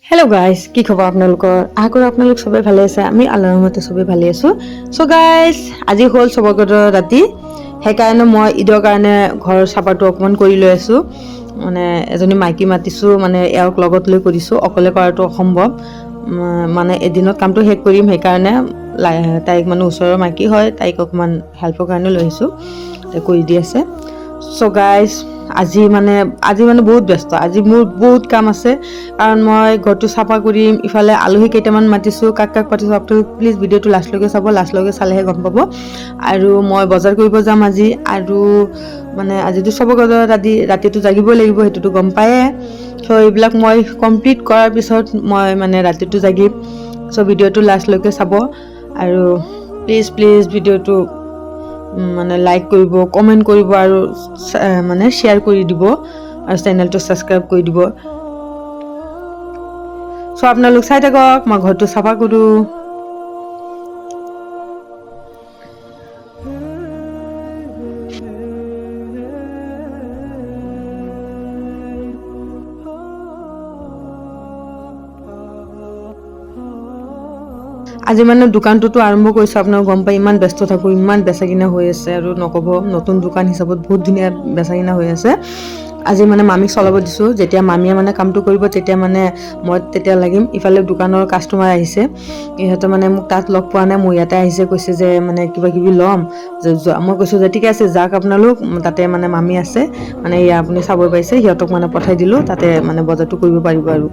Hello' guys, কি খবৰ আপোনালোকৰ? আশা কৰোঁ আপোনালোক চবেই ভালে আছে। আমি আল্লাহৰ ৰহমতে চবেই ভালে আছোঁ। চ' গাইজ, আজি হ'ল চবকতৰ ৰাতি, সেইকাৰণে মই ঈদৰ কাৰণে ঘৰৰ চাফাটো অকণমান কৰি লৈ আছোঁ। মানে এজনী মাইকী মাতিছোঁ, মানে এওঁক লগত লৈ কৰিছোঁ, অকলে কৰাটো অসম্ভৱ। মানে এদিনত কামটো শেষ কৰিম, সেইকাৰণে তাইক মানে ওচৰৰ মাইকী হয়, তাইক অকণমান হেল্পৰ কাৰণে লৈ আহিছোঁ, তাই কৰি দি আছে। চ' গাইজ, আজি মানে বহুত ব্যস্ত। আজি মোৰ বহুত কাম আছে, কাৰণ মই ঘৰটো চাফা কৰিম, ইফালে আলহী কেইটামান মাতিছোঁ, কাক মাতিছোঁ আপোনালোক প্লিজ ভিডিঅ'টো লাষ্টলৈকে চাব, লাষ্টলৈকে চালেহে গম পাব। আৰু মই বজাৰ কৰিব যাম আজি, আৰু মানে আজিতো চবকতৰ ৰাতিটো জাগিবই লাগিব, সেইটোতো গম পায়ে। চ' এইবিলাক মই কমপ্লিট কৰাৰ পিছত মই মানে ৰাতিটো জাগিম। চ' ভিডিঅ'টো লাষ্টলৈকে চাব, আৰু প্লিজ ভিডিঅ'টো মানে লাইক কৰিব, কমেণ্ট কৰিব, আৰু মানে শ্বেয়াৰ কৰি দিব, আৰু চেনেলটো ছাবস্ক্ৰাইব কৰি দিব। চ' আপোনালোক চাই থাকক, মই ঘৰটো চাফা কৰোঁ। আজি মানে দোকানটোতো আৰম্ভ কৰিছোঁ, আপোনালোক গম পাই, ইমান ব্যস্ত থাকোঁ, ইমান বেচা কিনা হৈ আছে, আৰু নক'ব, নতুন দোকান হিচাপত বহুত ধুনীয়া বেচা কিনা হৈ আছে। আজি মানে মামীক চলাব দিছোঁ, যেতিয়া মামীয়ে মানে কামটো কৰিব, তেতিয়া মানে মই তেতিয়া লাগিম। ইফালে দোকানৰ কাষ্টমাৰ আহিছে, ইহঁতে মানে মোক তাত লগ পোৱা নাই, মোৰ ইয়াতে আহিছে, কৈছে যে মানে কিবা কিবি ল'ম। মই কৈছোঁ যে ঠিকে আছে, যাওক আপোনালোক, তাতে মানে মামী আছে, মানে এয়া আপুনি চাব পাৰিছে, সিহঁতক মানে পঠাই দিলোঁ, তাতে মানে বজাৰটো কৰিব পাৰিব আৰু।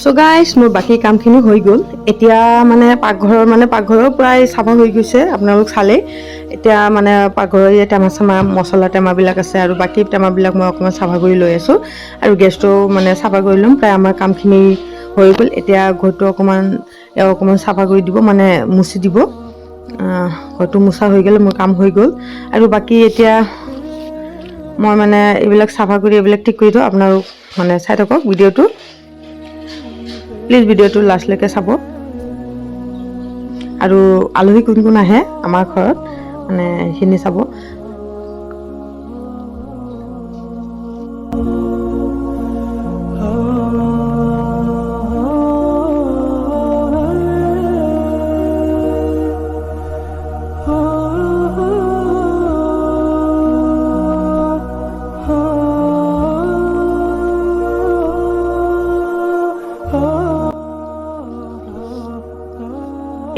চ' গাইজ, মোৰ বাকী কামখিনি হৈ গ'ল। এতিয়া মানে পাকঘৰৰ প্ৰায় চাফা হৈ গৈছে, আপোনালোক চালেই। এতিয়া মানে পাকঘৰৰ টেমা মছলা টেমাবিলাক আছে, আৰু বাকী টেমাবিলাক মই অকণমান চাফা কৰি লৈ আছোঁ, আৰু গেছটো মানে চাফা কৰি ল'ম। প্ৰায় আমাৰ কামখিনি হৈ গ'ল। এতিয়া ঘৰটো অকণমান চাফা কৰি দিব, মানে মুচি দিব। ঘৰটো মোচা হৈ গ'লে মোৰ কাম হৈ গ'ল। আৰু বাকী এতিয়া মই মানে এইবিলাক চাফা কৰি এইবিলাক ঠিক কৰি দিওঁ। আপোনালোক মানে চাই থাকক ভিডিঅ'টো, প্লিজ ভিডিঅ'টো লাষ্টলৈকে চাব। আৰু আলহী কোন কোন আহে আমাৰ ঘৰত, মানে সেইখিনি চাব।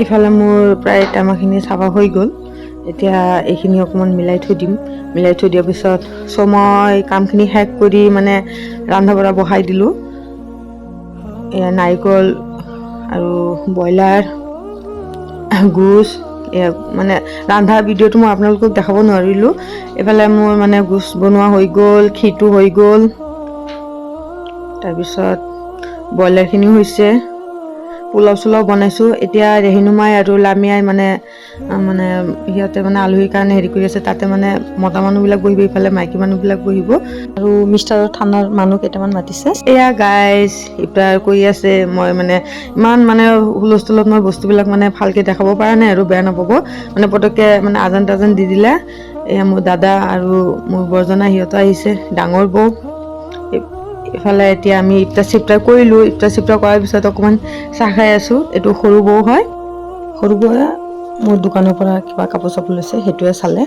ইফালে মোৰ প্ৰায় টেমাখিনি চাফা হৈ গ'ল। এতিয়া এইখিনি অকণমান মিলাই থৈ দিম। মিলাই থৈ দিয়াৰ পিছত মই কামখিনি শেষ কৰি মানে ৰন্ধা বঢ়া বহাই দিলোঁ। এয়া নাৰিকল আৰু ব্ৰইলাৰ গোছ মানে ৰান্ধাৰ ভিডিঅ'টো মই আপোনালোকক দেখাব নোৱাৰিলোঁ। এইফালে মোৰ মানে গোছ বনোৱা হৈ গ'ল, খিৰটো হৈ গ'ল, তাৰপিছত ব্ৰইলাৰখিনিও হৈছে, পোলাও চোলাও বনাইছোঁ। এতিয়া ৰেহিনুমাই আৰু লামিয়াই মানে সিহঁতে মানে আলহীৰ কাৰণে হেৰি কৰি আছে, তাতে মানে মতা মানুহবিলাক বহিব, ইফালে মাইকী মানুহবিলাক বহিব, আৰু মিষ্টাৰৰ থানাৰ মানুহ কেইটামান মাতিছে। এয়া গাইজ ইফতাৰ কৰি আছে। মই মানে ইমান মানে হুলস্থুলত মই বস্তুবিলাক মানে ভালকৈ দেখাব পৰা নাই আৰু বেয়া নাপাব, মানে পটককৈ মানে আজান তাজান দি দিলে। এয়া মোৰ দাদা আৰু মোৰ বৰজনা সিহঁতো আহিছে, ডাঙৰ বৌ। ইফালে এতিয়া আমি ইফতাৰ চিফতাৰ কৰিলোঁ। ইফতাৰ চিফতাৰ কৰাৰ পিছত অকণমান চাহ খাই আছোঁ। এইটো সৰু বৌ হয়, সৰু বৌয়ে মোৰ দোকানৰ পৰা কিবা কাপোৰ চাপোৰ লৈছে, সেইটোৱে চালে।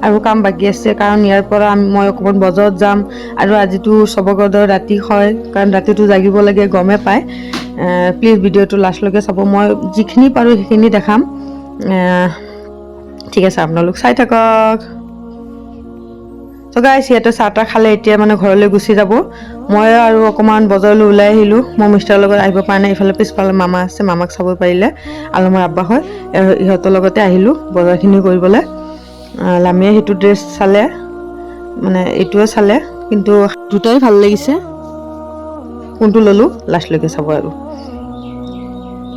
আৰু কাম বাকী আছে, কাৰণ ইয়াৰ পৰা মই অকণমান বজাৰত যাম, আৰু আজিতো চবগদৰ ৰাতি হয়, কাৰণ ৰাতিটো জাগিব লাগে গমেই পায়। প্লিজ ভিডিঅ'টো লাষ্টলৈকে চাব, মই যিখিনি পাৰোঁ সেইখিনি দেখাম। ঠিক আছে, আপোনালোক চাই থাকক। ত' গাইছ সিহঁতে চাহ তাহ খালে, এতিয়া মানে ঘৰলৈ গুচি যাব। মই আৰু অকণমান বজাৰলৈ ওলাই আহিলোঁ। মই মিষ্টাৰৰ লগত আহিব পৰা নাই, ইফালে পিছফালে মামা আছে, মামাক চাব পাৰিলে, আলমৰ আব্বা হয়, ইহঁতৰ লগতে আহিলোঁ বজাৰখিনি কৰিবলৈ। লামিয়ে সেইটো ড্ৰেছ চালে, মানে এইটোৱে চালে, কিন্তু দুটাই ভাল লাগিছে, কোনটো ল'লোঁ লাষ্টলৈকে চাব আৰু।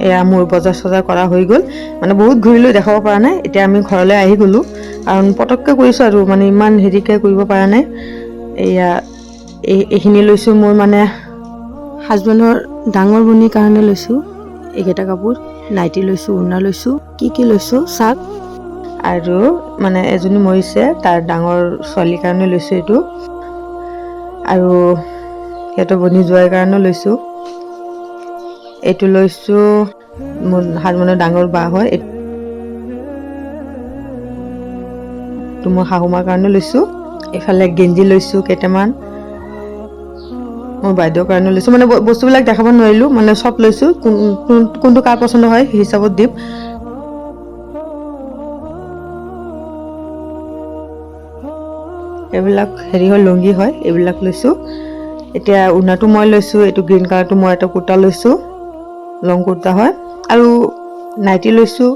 এয়া মোৰ বজাৰ চজাৰ কৰা হৈ গ'ল, মানে বহুত ঘূৰিলোঁ, দেখাব পৰা নাই। এতিয়া আমি ঘৰলৈ আহি গ'লোঁ, কাৰণ পটককৈ কৰিছোঁ আৰু মানে ইমান হেৰিকৈ কৰিব পৰা নাই। এয়া এইখিনি লৈছোঁ, মোৰ মানে হাজবেণ্ডৰ ডাঙৰ ভনীৰ কাৰণে লৈছোঁ এইকেইটা কাপোৰ, নাইটি লৈছোঁ, উৰ্ণা লৈছোঁ, কি লৈছোঁ চাওক, আৰু মানে এজনী মৰিছে, তাৰ ডাঙৰ ছোৱালীৰ কাৰণে লৈছোঁ এইটো, আৰু সিহঁতৰ ভনী জোৱাইৰ কাৰণে লৈছোঁ। এইটো লৈছোঁ মোৰ হাজবেণ্ডৰ ডাঙৰ বা হয়, এইটো মোৰ শাহুমাৰ কাৰণে লৈছোঁ। এইফালে গেঞ্জি লৈছোঁ কেইটামান, মোৰ বাইদেউৰ কাৰণে লৈছোঁ। মানে বস্তুবিলাক দেখাব নোৱাৰিলোঁ, মানে চব লৈছোঁ, কোনটো কাৰ পচন্দ হয় সেই হিচাপত দিম। এইবিলাক হেৰি হয়, লুংগি হয়, এইবিলাক লৈছোঁ। এতিয়া উৰ্ণাটো মই লৈছোঁ, এইটো গ্ৰীণ কালাৰটো মই এটা কুৰ্তা লৈছোঁ, লং কুৰ্তা হয়, আৰু নাইটি লৈছোঁ,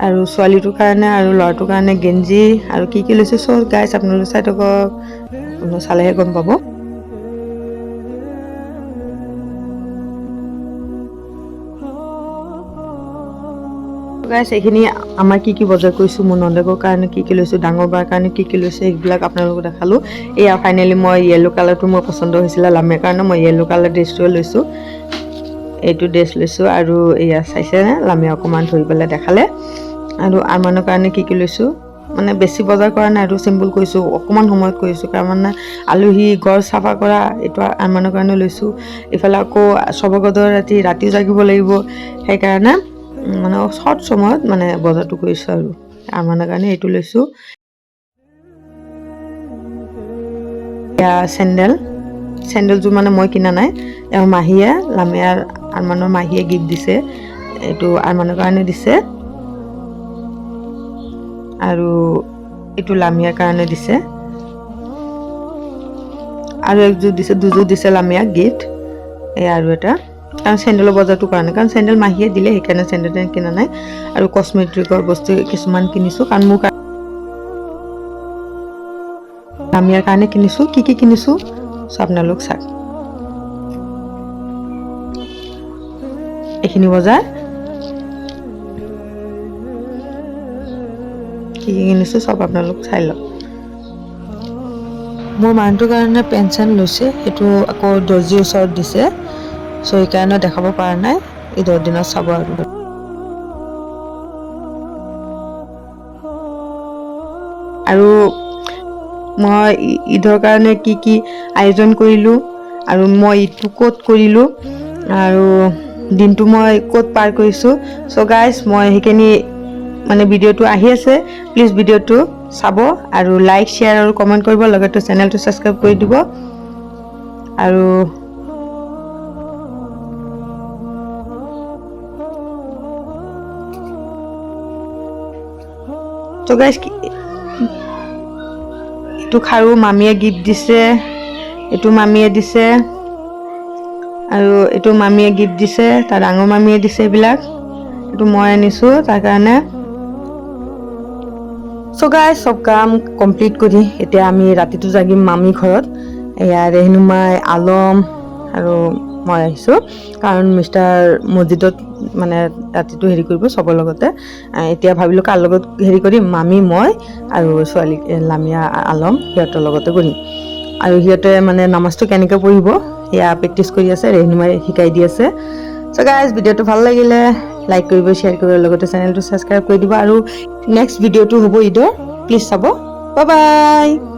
আৰু ছোৱালীটোৰ কাৰণে আৰু ল'ৰাটোৰ কাৰণে গেঞ্জি, আৰু কি লৈছোঁ চব গাইছ আপোনালোকে চাই থাকক, আপোনালোকে চালেহে গম পাব। গাইছ এইখিনি আমাৰ কি বজাৰ কৰিছোঁ, মোৰ নন্দেকৰ কাৰণে কি লৈছোঁ, ডাঙৰ বাৰ কাৰণে কি লৈছোঁ, সেইবিলাক আপোনালোকক দেখালোঁ। এয়া ফাইনেলি মই য়েল্ল' কালাৰটো মোৰ পচন্দ হৈছিলে লামিৰ কাৰণে, মই য়েল্ল' কালাৰ ড্ৰেছটোৱে লৈছোঁ, এইটো ড্ৰেছ লৈছোঁ। আৰু এয়া চাইছেনে, লামিয়ে অকণমান ধৰি পেলাই দেখালে। আৰু আৰমানৰ কাৰণে কি লৈছোঁ, মানে বেছি বজাৰ কৰা নাই আৰু চিম্পুল কৰিছোঁ, অকণমান সময়ত কৰিছোঁ, কাৰণ মানে আলহী ঘৰ চাফা কৰা, এইটো আৰমানৰ কাৰণে লৈছোঁ। ইফালে আকৌ চবগদৰ ৰাতিও জাগিব লাগিব, সেইকাৰণে মানে শৰ্ট সময়ত মানে বজাৰটো কৰিছোঁ, আৰু আৰমানৰ কাৰণে এইটো লৈছোঁ। এয়া চেণ্ডেলযোৰ মানে মই কিনা নাই, এওঁ মাহীয়ে, লামিয়াৰ আৰমানৰ মাহীয়ে গিফ্ট দিছে, এইটো আৰমানৰ কাৰণে দিছে, আৰু এইটো লামিয়াৰ কাৰণে দিছে, আৰু একযোৰ দিছে, দুযোৰ দিছে লামিয়াক গিফ্ট। এয়া আৰু এটা, কাৰণ চেণ্ডেলৰ বজাৰটো কাৰণে, কাৰণ চেণ্ডেল মাহীয়ে দিলে, সেইকাৰণে চেণ্ডেল কিনা নাই। আৰু কচমেটিকৰ বস্তু কিছুমান কিনিছোঁ, কাৰণ মোৰ লামিয়াৰ কাৰণে কিনিছোঁ, কি কিনিছোঁ চব আপোনালোক চাওক। এইখিনি বজাৰ কি কিনিছোঁ চব আপোনালোক চাই লওক। মোৰ মানুহটোৰ কাৰণে পেণ্ট চেণ্ট লৈছে, সেইটো আকৌ দৰ্জিৰ ওচৰত দিছে, চ' সেইকাৰণে দেখাব পৰা নাই, ঈদৰ দিনত চাব আৰু। আৰু মই ঈদৰ কাৰণে কি আয়োজন কৰিলোঁ, আৰু মই ঈদটো ক'ত কৰিলোঁ, আৰু দিনটো মই ক'ত পাৰ কৰিছোঁ, চ' গাইজ মই সেইখিনি মানে ভিডিঅ'টো আহি আছে, প্লিজ ভিডিঅ'টো চাব, আৰু লাইক শ্বেয়াৰ আৰু কমেণ্ট কৰিব, লগতে চেনেলটো ছাবস্ক্ৰাইব কৰি দিব। আৰু ত' গাইজ এইটো খাৰু মামীয়ে গিফ্ট দিছে, এইটো মামীয়ে দিছে, আৰু এইটো মামীয়ে গিফ্ট দিছে, তাৰ ডাঙৰ মামীয়ে দিছে, এইবিলাক এইটো মই আনিছোঁ তাৰ কাৰণে। চ' গাইজ চব কাম কমপ্লিট কৰি এতিয়া আমি ৰাতিটো জাগিম মামী ঘৰত। এয়া ৰেহনুমাই, আলম আৰু মই আহিছোঁ, কাৰণ মিষ্টাৰ মছজিদত মানে ৰাতিটো হেৰি কৰিব চবৰ লগতে। এতিয়া ভাবিলোঁ কাৰ লগত হেৰি কৰিম, মামী, মই আৰু ছোৱালী লামিয়া, আলম সিহঁতৰ লগতে কৰিম। আৰু সিহঁতে মানে নামাজটো কেনেকৈ পঢ়িব সেয়া প্ৰেক্টিচ কৰি আছে, ৰেহনুমাই শিকাই দি আছে। চ' গাইজ ভিডিঅ'টো ভাল লাগিলে লাইক কৰিব, শ্বেয়াৰ কৰিব, লগতে চেনেলটো ছাবস্ক্ৰাইব কৰি দিব। আৰু নেক্সট ভিডিঅ'টো হ'ব ঈদৰ, প্লিজ চাব। Bye bye.